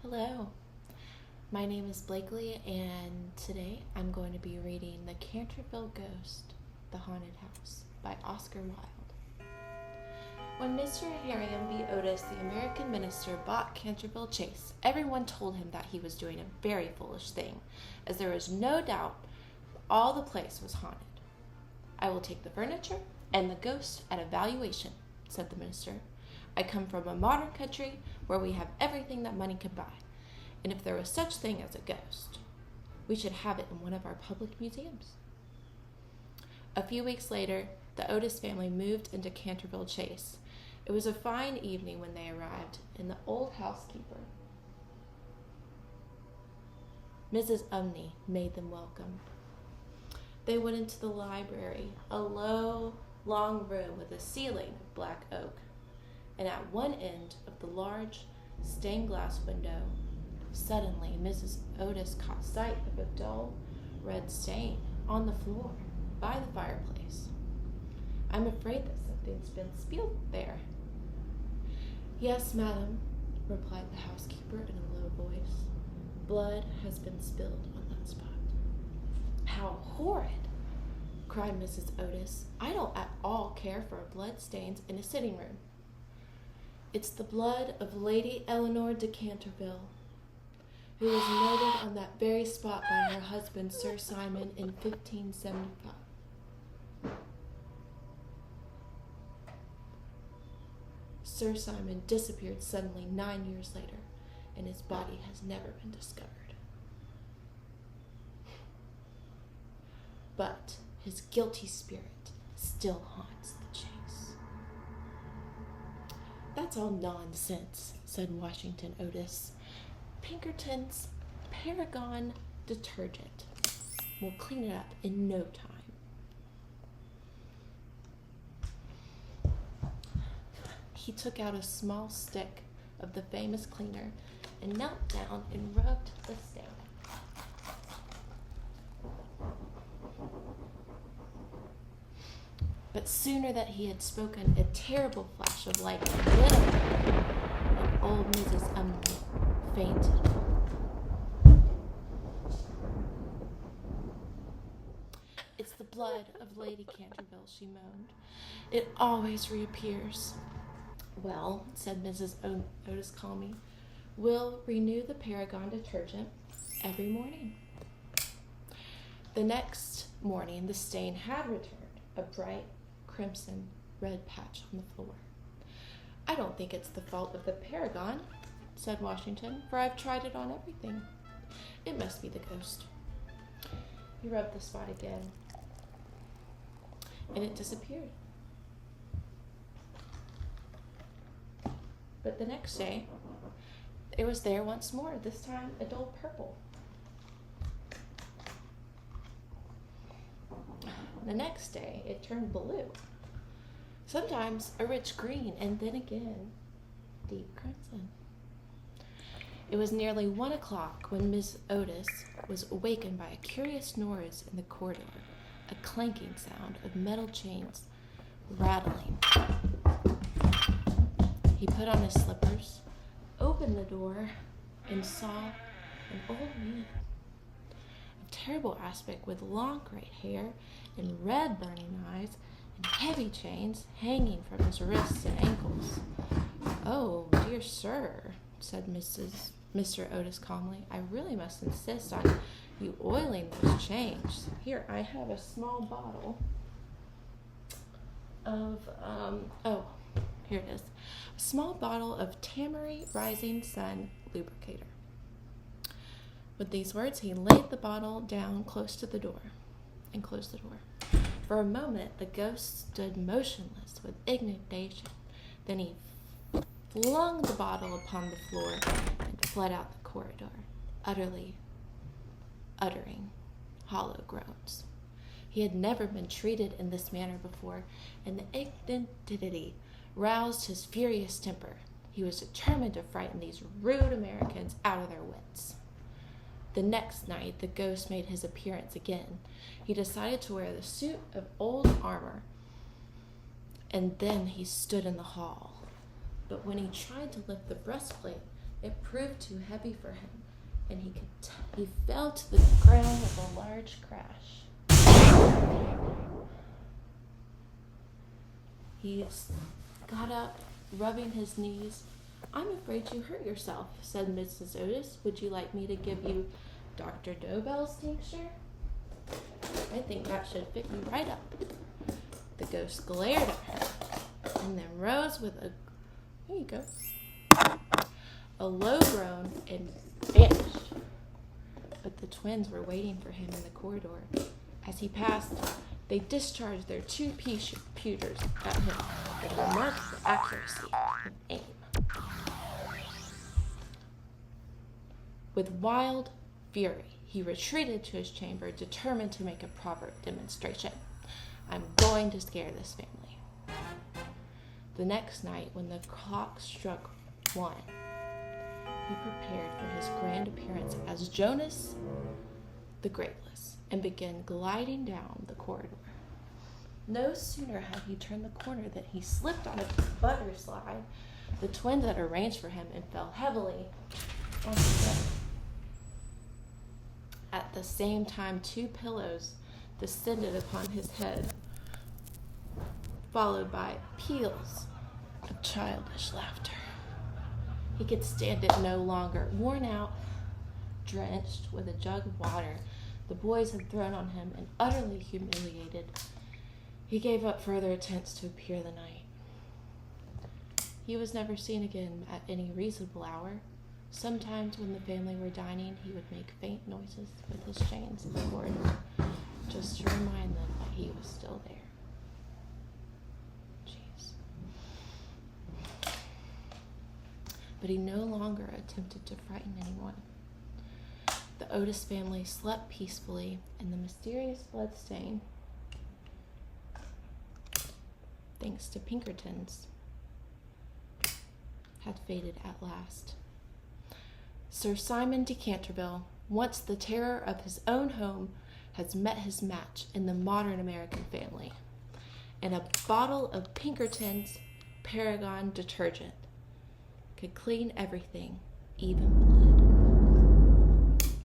Hello, my name is Blakely, and today I'm going to be reading The Canterville Ghost, The Haunted House by Oscar Wilde. When Mr. Harriam B. Otis, the American minister, bought Canterville Chase, everyone told him that he was doing a very foolish thing, as there was no doubt all the place was haunted. "I will take the furniture and the ghost at a valuation," said the minister. "I come from a modern country where we have everything that money could buy, and if there was such thing as a ghost, we should have it in one of our public museums." A few weeks later, the Otis family moved into Canterville Chase. It was a fine evening when they arrived, and the old housekeeper, Mrs. Umney, made them welcome. They went into the library, a low, long room with a ceiling of black oak, and at one end of the large stained glass window, suddenly Mrs. Otis caught sight of a dull red stain on the floor by the fireplace. "I'm afraid that something's been spilled there." "Yes, madam," replied the housekeeper in a low voice. "Blood has been spilled on that spot." "How horrid!" cried Mrs. Otis. "I don't at all care for blood stains in a sitting room." "It's the blood of Lady Eleanor de Canterville, who was murdered on that very spot by her husband, Sir Simon, in 1575. Sir Simon disappeared suddenly 9 years later, and his body has never been discovered. But his guilty spirit still haunts the Chase." "That's all nonsense," said Washington Otis. "Pinkerton's Paragon detergent will clean it up in no time." He took out a small stick of the famous cleaner and knelt down and rubbed the stain. But sooner that he had spoken, a terrible flash of lightning lit up, and old Mrs. Umney fainted. "It's the blood of Lady Canterville," she moaned. "It always reappears." "Well," said Mrs. Otis calmly, "we'll renew the Paragon detergent every morning." The next morning the stain had returned, a bright crimson red patch on the floor. "I don't think it's the fault of the Paragon," said Washington, "for I've tried it on everything. It must be the ghost." He rubbed the spot again, and it disappeared. But the next day, it was there once more, this time a dull purple. The next day, it turned blue, sometimes a rich green, and then again deep crimson. It was nearly 1 o'clock when Miss Otis was awakened by a curious noise in the corridor, a clanking sound of metal chains rattling. He put on his slippers, opened the door, and saw an old man of terrible aspect with long gray hair and red burning eyes and heavy chains hanging from his wrists and ankles. "Oh, dear sir," said Mr. Otis calmly, "I really must insist on you oiling those chains. Here, I have a small bottle of, here it is. A small bottle of Tamari Rising Sun lubricator." With these words, he laid the bottle down close to the door and closed the door. For a moment, the ghost stood motionless with indignation. Then he flung the bottle upon the floor and fled out the corridor, uttering hollow groans. He had never been treated in this manner before, and the indignity roused his furious temper. He was determined to frighten these rude Americans out of their wits. The next night, the ghost made his appearance again. He decided to wear the suit of old armor, and then he stood in the hall. But when he tried to lift the breastplate It proved too heavy for him, and he fell to the ground with a large crash. He got up, rubbing his knees. "I'm afraid you hurt yourself," said Mrs. Otis. "Would you like me to give you Dr. Dobell's tincture? I think that should fit you right up." The ghost glared at her, and then rose with a low groan and vanished. But the twins were waiting for him in the corridor. As he passed, they discharged their 2 pewters at him with remarkable accuracy and aim. With wild fury, he retreated to his chamber, determined to make a proper demonstration. "I'm going to scare this family." The next night, when the clock struck 1, he prepared for his grand appearance as Jonas the Graveless and began gliding down the corridor. No sooner had he turned the corner than he slipped on a butter slide the twins had arranged for him and fell heavily on his bed. At the same time, 2 pillows descended upon his head, followed by peals of childish laughter. He could stand it no longer. Worn out, drenched with a jug of water the boys had thrown on him, and utterly humiliated, he gave up further attempts to appear the night. He was never seen again at any reasonable hour. Sometimes when the family were dining, he would make faint noises with his chains in the corridor, just to remind them that he was still there. But he no longer attempted to frighten anyone. The Otis family slept peacefully, and the mysterious bloodstain, thanks to Pinkertons, had faded at last. Sir Simon de Canterville, once the terror of his own home, has met his match in the modern American family, and a bottle of Pinkerton's Paragon detergent could clean everything, even